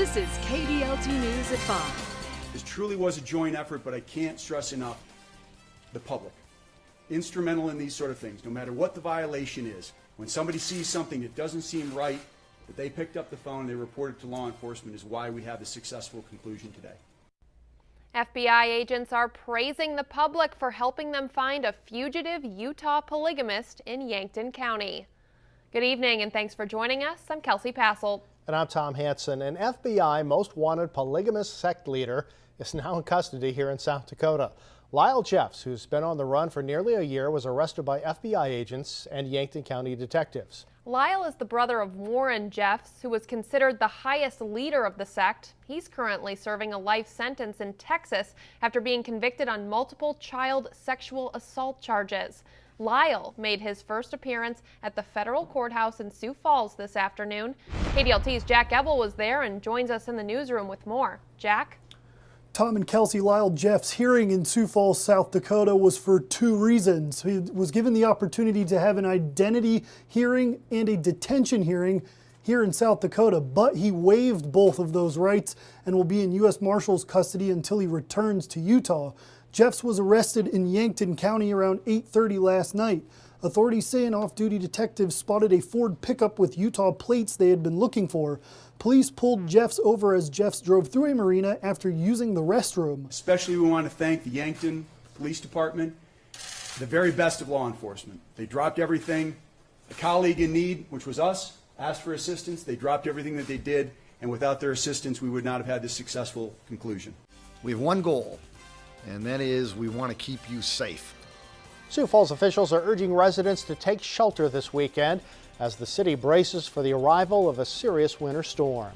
This is KDLT News at 5. This truly was a joint effort, but I can't stress enough the public. Instrumental in these sort of things, no matter what the violation is. When somebody sees something that doesn't seem right, that they picked up the phone and they report it to law enforcement is why we have a successful conclusion today. FBI agents are praising the public for helping them find a fugitive Utah polygamist in Yankton County. Good evening and thanks for joining us. I'm Kelsey Passel. And I'm Tom Hansen. An FBI most wanted polygamous sect leader is now in custody here in South Dakota. Lyle Jeffs, who's been on the run for nearly a year, was arrested by FBI agents and Yankton County detectives. Lyle is the brother of Warren Jeffs, who was considered the highest leader of the sect. He's currently serving a life sentence in Texas after being convicted on multiple child sexual assault charges. Lyle made his first appearance at the federal courthouse in Sioux Falls this afternoon. KDLT's Jack Ebel was there and joins us in the newsroom with more. Jack? Tom and Kelsey, Lyle Jeffs' hearing in Sioux Falls, South Dakota was for two reasons. He was given the opportunity to have an identity hearing and a detention hearing here in South Dakota, but he waived both of those rights and will be in U.S. Marshals custody until he returns to Utah. Jeffs was arrested in Yankton County around 8:30 last night. Authorities say an off-duty detective spotted a Ford pickup with Utah plates they had been looking for. Police pulled Jeffs over as Jeffs drove through a marina after using the restroom. Especially we want to thank the Yankton Police Department, the very best of law enforcement. They dropped everything. A colleague in need, which was us, asked for assistance. They dropped everything that they did, and without their assistance, we would not have had this successful conclusion. We have one goal, and that is we want to keep you safe. Sioux Falls officials are urging residents to take shelter this weekend as the city braces for the arrival of a serious winter storm.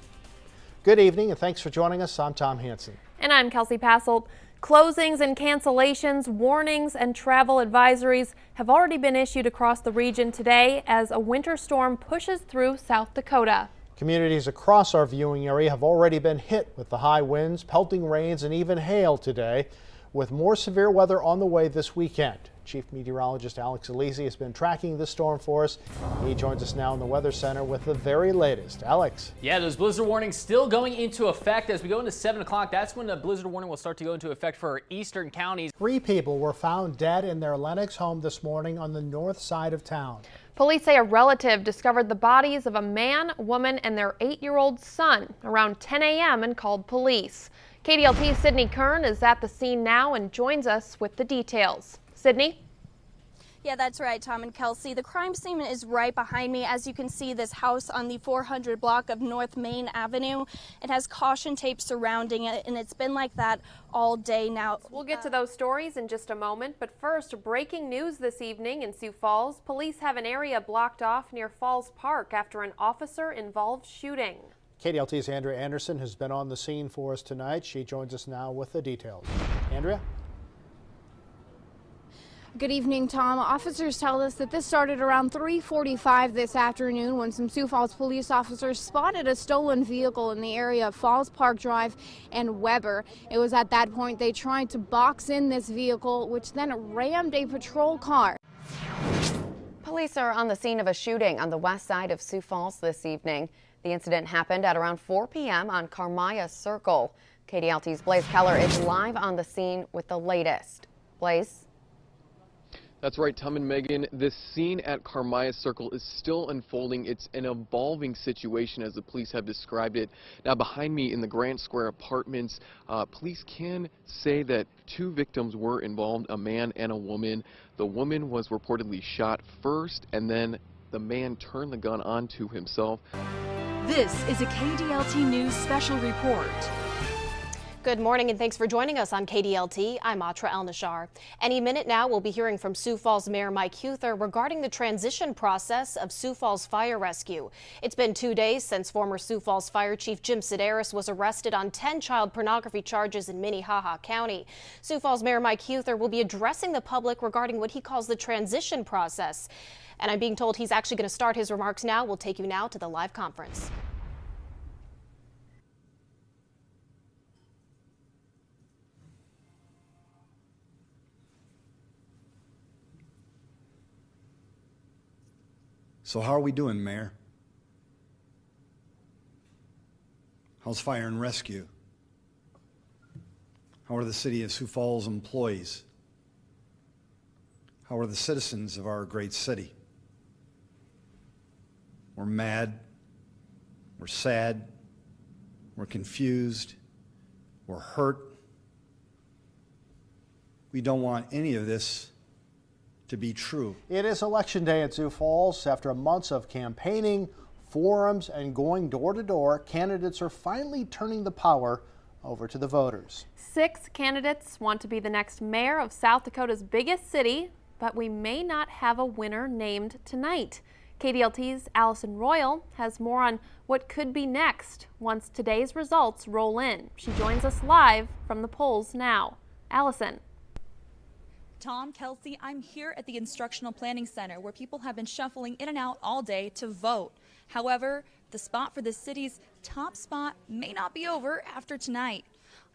Good evening and thanks for joining us. I'm Tom Hansen. And I'm Kelsey Passel. Closings and cancellations, warnings and travel advisories have already been issued across the region today as a winter storm pushes through South Dakota. Communities across our viewing area have already been hit with the high winds, pelting rains, and even hail today, with more severe weather on the way this weekend. Chief Meteorologist Alex Elisi has been tracking this storm for us. He joins us now in the Weather Center with the very latest. Alex. Yeah, those blizzard warnings still going into effect as we go into 7 o'clock. That's when the blizzard warning will start to go into effect for eastern counties. 3 people were found dead in their Lenox home this morning on the north side of town. Police say a relative discovered the bodies of a man, woman, and their 8-year-old son around 10 a.m. and called police. KDLT's Sydney Kern is at the scene now and joins us with the details. Sydney? Yeah, that's right, Tom and Kelsey. The crime scene is right behind me. As you can see, this house on the 400 block of North Main Avenue, it has caution tape surrounding it, and it's been like that all day now. We'll get to those stories in just a moment, but first, breaking news this evening in Sioux Falls. Police have an area blocked off near Falls Park after an officer-involved shooting. KDLT's Andrea Anderson has been on the scene for us tonight. She joins us now with the details. Andrea? Good evening, Tom. Officers tell us that this started around 3:45 this afternoon when some Sioux Falls police officers spotted a stolen vehicle in the area of Falls Park Drive and Weber. It was at that point they tried to box in this vehicle, which then rammed a patrol car. Police are on the scene of a shooting on the west side of Sioux Falls this evening. The incident happened at around 4 p.m. on Carmaya Circle. KDLT's Blaze Keller is live on the scene with the latest. Blaze? That's right, Tom and Megan. This scene at Carmaya Circle is still unfolding. It's an evolving situation as the police have described it. Now behind me in the Grant Square Apartments, police can say that 2 victims were involved, a man and a woman. The woman was reportedly shot first, and then the man turned the gun onto himself. This is a KDLT News special report. Good morning and thanks for joining us on KDLT. I'm Atra El-Nashar. Any minute now we'll be hearing from Sioux Falls Mayor Mike Huther regarding the transition process of Sioux Falls Fire Rescue. It's been 2 days since former Sioux Falls Fire Chief Jim Sedaris was arrested on 10 child pornography charges in Minnehaha County. Sioux Falls Mayor Mike Huther will be addressing the public regarding what he calls the transition process. And I'm being told he's actually going to start his remarks now. We'll take you now to the live conference. So how are we doing, Mayor? How's fire and rescue? How are the city of Sioux Falls employees? How are the citizens of our great city? We're mad, we're sad, we're confused, we're hurt. We don't want any of this to be true. It is Election Day at Sioux Falls. After months of campaigning, forums, and going door to door, candidates are finally turning the power over to the voters. 6 candidates want to be the next mayor of South Dakota's biggest city, but we may not have a winner named tonight. KDLT's Allison Royal has more on what could be next once today's results roll in. She joins us live from the polls now. Allison. Tom, Kelsey, I'm here at the Instructional Planning Center where people have been shuffling in and out all day to vote. However, the spot for the city's top spot may not be over after tonight.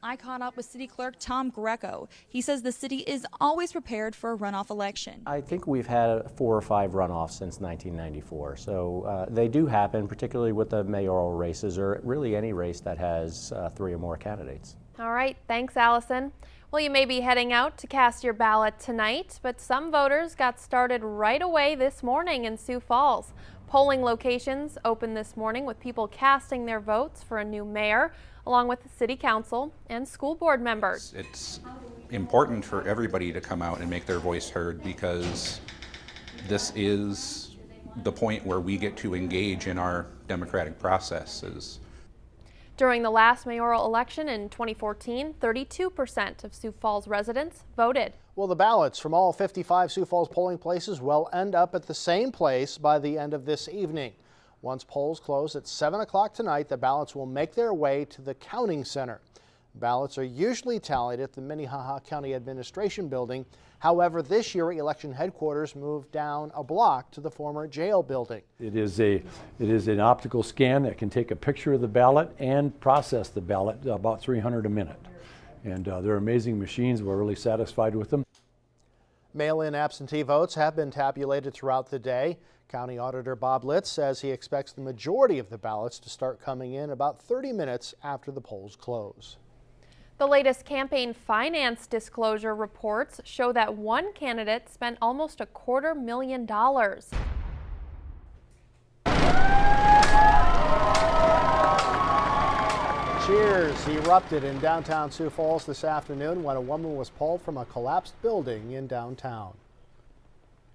I caught up with City Clerk Tom Greco. He says the city is always prepared for a runoff election. I think we've had 4 or 5 runoffs since 1994, so they do happen, particularly with the mayoral races or really any race that has 3 or more candidates. All right, thanks, Allison. Well, you may be heading out to cast your ballot tonight, but some voters got started right away this morning in Sioux Falls. Polling locations opened this morning with people casting their votes for a new mayor, along with the city council and school board members. It's important for everybody to come out and make their voice heard because this is the point where we get to engage in our democratic processes. During the last mayoral election in 2014, 32% of Sioux Falls residents voted. Well, the ballots from all 55 Sioux Falls polling places will end up at the same place by the end of this evening. Once polls close at 7 o'clock tonight, the ballots will make their way to the counting center. Ballots are usually tallied at the Minnehaha County Administration Building. However, this year, election headquarters moved down a block to the former jail building. It is an optical scan that can take a picture of the ballot and process the ballot about 300 a minute. And they're amazing machines. We're really satisfied with them. Mail-in absentee votes have been tabulated throughout the day. County Auditor Bob Litz says he expects the majority of the ballots to start coming in about 30 minutes after the polls close. The latest campaign finance disclosure reports show that one candidate spent almost $250,000. Cheers erupted in downtown Sioux Falls this afternoon when a woman was pulled from a collapsed building in downtown.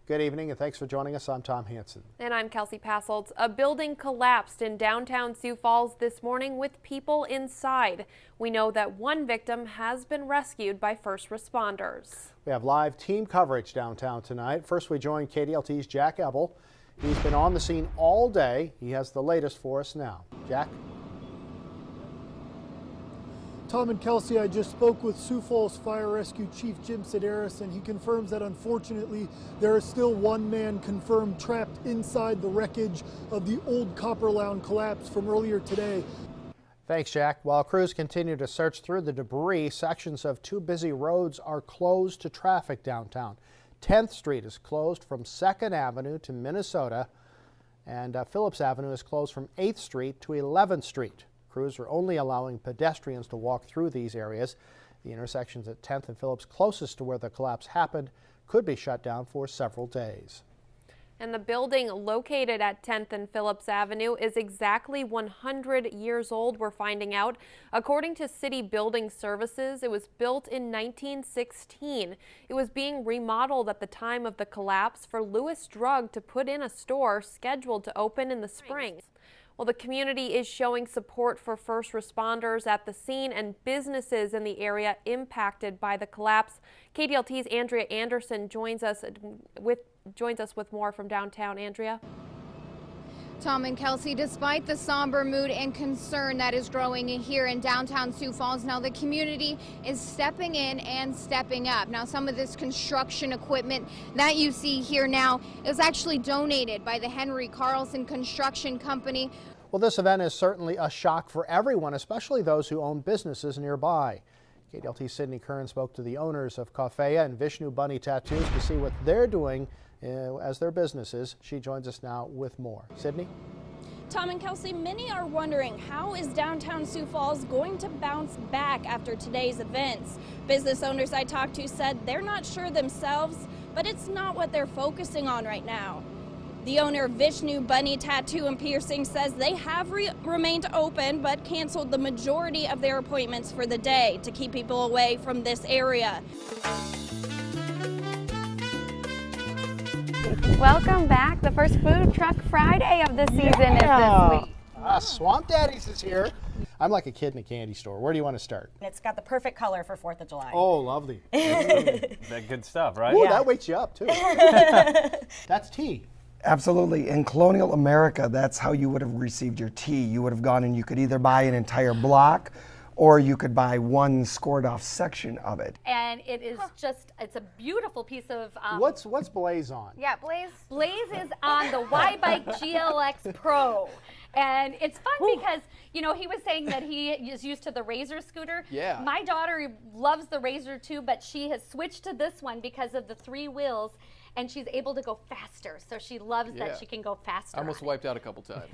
Good evening and thanks for joining us. I'm Tom Hansen. And I'm Kelsey Passoltz. A building collapsed in downtown Sioux Falls this morning with people inside. We know that one victim has been rescued by first responders. We have live team coverage downtown tonight. First, we join KDLT's Jack Ebel. He's been on the scene all day. He has the latest for us now. Jack? Tom and Kelsey, I just spoke with Sioux Falls Fire Rescue Chief Jim Sedaris, and he confirms that unfortunately there is still one man confirmed trapped inside the wreckage of the old Copperlound collapse from earlier today. Thanks, Jack. While crews continue to search through the debris, sections of 2 busy roads are closed to traffic downtown. 10th Street is closed from 2nd Avenue to Minnesota, and Phillips Avenue is closed from 8th Street to 11th Street. Crews are only allowing pedestrians to walk through these areas. The intersections at 10th and Phillips closest to where the collapse happened could be shut down for several days. And the building located at 10th and Phillips Avenue is exactly 100 years old, we're finding out. According to City Building Services, it was built in 1916. It was being remodeled at the time of the collapse for Lewis Drug to put in a store scheduled to open in the spring. Well, the community is showing support for first responders at the scene and businesses in the area impacted by the collapse. KDLT's Andrea Anderson joins us with more from downtown. Andrea? Tom and Kelsey, despite the somber mood and concern that is growing here in downtown Sioux Falls, now the community is stepping in and stepping up. Now, some of this construction equipment that you see here now is actually donated by the Henry Carlson Construction Company. Well, this event is certainly a shock for everyone, especially those who own businesses nearby. KDLT's Sydney Kern spoke to the owners of Coffea and Vishnu Bunny Tattoos to see what they're doing as their businesses. She joins us now with more. Sydney? Tom and Kelsey, many are wondering, how is downtown Sioux Falls going to bounce back after today's events? Business owners I talked to said they're not sure themselves, but it's not what they're focusing on right now. The owner, Vishnu Bunny Tattoo and Piercing, says they have remained open but canceled the majority of their appointments for the day to keep people away from this area. Welcome back. The first Food Truck Friday of the season is this week. Swamp Daddy's is here. I'm like a kid in a candy store. Where do you want to start? It's got the perfect color for 4th of July. Oh, lovely. That good stuff, right? Ooh, that wakes you up, too. That's tea. Absolutely. In colonial America, that's how you would have received your tea. You would have gone and you could either buy an entire block or you could buy one scored off section of it. And it is it's a beautiful piece of... What's Blaze on? Yeah, Blaze is on the Y-Bike GLX Pro. And it's fun because, you know, he was saying that he is used to the Razor scooter. Yeah. My daughter loves the Razor too, but she has switched to this one because of the 3 wheels. And she's able to go faster, so she loves that she can go faster. I almost wiped out a couple times.